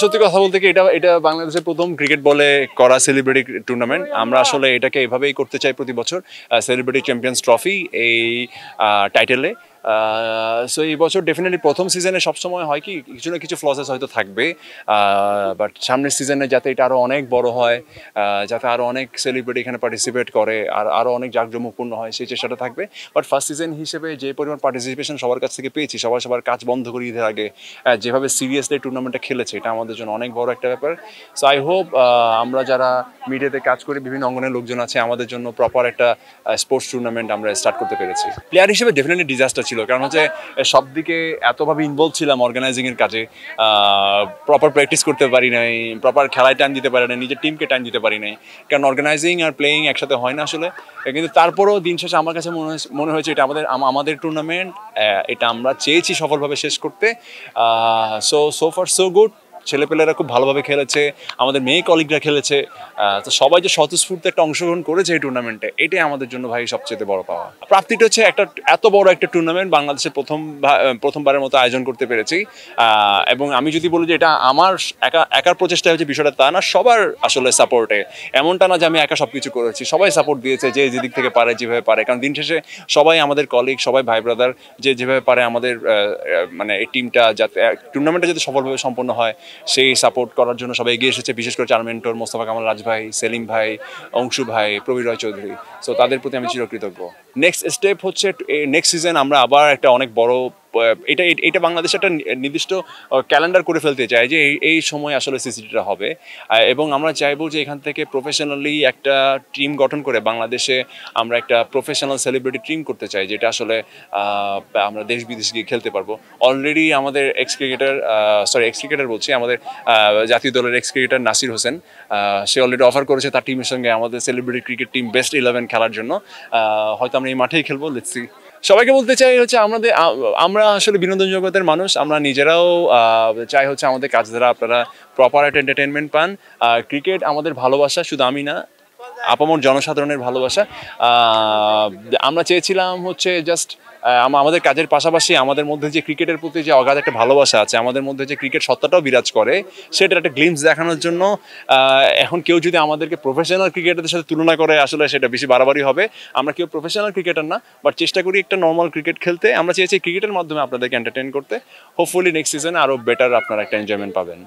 সত্যি কথা বলতে কি এটা এটা বাংলাদেশের প্রথম ক্রিকেট বলে করা সেলিব্রিটি টুর্নামেন্ট। আমরা আসলে এটাকে এভাবেই করতে চাই প্রতি বছর, সেলিব্রিটি চ্যাম্পিয়ন্স ট্রফি এই টাইটেলে। সো এই বছর ডেফিনেটলি প্রথম সিজনে সবসময় হয় কি কিছু না কিছু ফ্লসেস হয়তো থাকবে, বাট সামনের সিজনে যাতে এটা আরও অনেক বড় হয়, যাতে আরও অনেক সেলিব্রিটি এখানে পার্টিসিপেট করে আর আরও অনেক জাঁকজমকপূর্ণ হয় সেই চেষ্টাটা থাকবে। বাট ফার্স্ট সিজন হিসেবে যে পরিমাণ পার্টিসিপেশন সবার কাছ থেকে পেয়েছি, সবার কাজ বন্ধ করে ঈদের আগে যেভাবে সিরিয়াসলি টুর্নামেন্টটা খেলেছে, এটা আমাদের জন্য অনেক বড় একটা ব্যাপার। সো আই হোপ আমরা যারা মিডিয়াতে কাজ করি, বিভিন্ন অঙ্গনের লোকজন আছে, আমাদের জন্য প্রপার একটা স্পোর্টস টুর্নামেন্ট আমরা স্টার্ট করতে পেরেছি। প্লেয়ার হিসেবে ডেফিনেটলি ডিজাস্টার ছিল, কারণ হচ্ছে সব দিকে এতভাবে ইনভলভ ছিলাম অর্গানাইজিংয়ের কাজে, প্রপার প্র্যাকটিস করতে পারি নাই, প্রপার খেলায় টাইম দিতে পারি নাই, নিজের টিমকে টাইম দিতে পারি নাই, কারণ অর্গানাইজিং আর প্লেয়িং একসাথে হয় না আসলে। কিন্তু তারপরেও দিন শেষে আমার কাছে মনে হয়েছে এটা আমাদের টুর্নামেন্ট, এটা আমরা চেয়েছি সফলভাবে শেষ করতে। So far so good. ছেলেপেলেরা খুব ভালোভাবে খেলেছে, আমাদের মেয়ে কলিগরা খেলেছে, তো সবাই যে স্বতঃস্ফূর্ত একটা অংশগ্রহণ করেছে এই টুর্নামেন্টে, এটাই আমাদের জন্য ভাই সবচেয়ে বড় পাওয়া। প্রাপ্তিটা হচ্ছে একটা এত বড় একটা টুর্নামেন্ট বাংলাদেশে প্রথমবারের মতো আয়োজন করতে পেরেছি। এবং আমি যদি বলি যে এটা আমার একার প্রচেষ্টা হচ্ছে বিষয়টা, তা না, সবার আসলে সাপোর্টে। এমনটা না যে আমি একা সব কিছু করেছি, সবাই সাপোর্ট দিয়েছে যে যেদিক থেকে পারে, যেভাবে পারে। কারণ দিন শেষে সবাই আমাদের কলিগ, সবাই ভাই ব্রাদার, যেভাবে পারে আমাদের মানে এই টিমটা যাতে টুর্নামেন্টটা যাতে সফলভাবে সম্পন্ন হয় সেই সাপোর্ট করার জন্য সবাই এগিয়ে এসেছে। বিশেষ করে চার মেন্টর মোস্তফা কামাল রাজ ভাই, সেলিম ভাই, অংশু ভাই, প্রবীর রয় চৌধুরী। সো তাদের প্রতি আমি চিরকৃতজ্ঞ। নেক্সট স্টেপ হচ্ছে নেক্সট সিজন আমরা আবার একটা অনেক বড়, এটা বাংলাদেশ একটা নির্দিষ্ট ক্যালেন্ডার করে ফেলতে চাই যে এই সময় আসলে সিসিটিটা হবে, এবং আমরা চাইবো যে এখান থেকে প্রফেশনালি একটা টিম গঠন করে বাংলাদেশে আমরা একটা প্রফেশনাল সেলিব্রিটি টিম করতে চাই, যেটা আসলে আমরা দেশ বিদেশে গিয়ে খেলতে পারবো। অলরেডি আমাদের এক্স ক্রিকেটার বলছি, আমাদের জাতীয় দলের এক্স ক্রিকেটার নাসির হোসেন, সে অলরেডি অফার করেছে তার টিমের সঙ্গে আমাদের সেলিব্রিটি ক্রিকেট টিম বেস্ট 11 খেলার জন্য। হয়তো আমরা এই মাঠেই খেলবো, লেটস সি। সবাইকে বলতে চাই হচ্ছে আমরা আসলে বিনোদন জগতের মানুষ, আমরা নিজেরাও চাই হচ্ছে আমাদের কাজ দ্বারা আপনারা প্রপার একটা এন্টারটেনমেন্ট পান। ক্রিকেট আমাদের ভালোবাসা, শুধু আমি না, আপামর জনসাধারণের ভালোবাসা। আমরা চেয়েছিলাম হচ্ছে জাস্ট আমাদের কাজের পাশাপাশি আমাদের মধ্যে যে ক্রিকেটের প্রতি যে অগাধ একটা ভালোবাসা আছে, আমাদের মধ্যে যে ক্রিকেট সত্তাটাও বিরাজ করে, সেটার একটা গ্লিমস দেখানোর জন্য। এখন কেউ যদি আমাদেরকে প্রফেশনাল ক্রিকেটারদের সাথে তুলনা করে, আসলে সেটা বেশি বাড়াবাড়ি হবে। আমরা কেউ প্রফেশনাল ক্রিকেটার না, বাট চেষ্টা করি একটা নর্মাল ক্রিকেট খেলতে। আমরা চেয়েছি ক্রিকেটের মাধ্যমে আপনাদেরকে এন্টারটেইন করতে। হোপফুলি নেক্সট সিজনে আরও বেটার আপনারা একটা এনজয়মেন্ট পাবেন।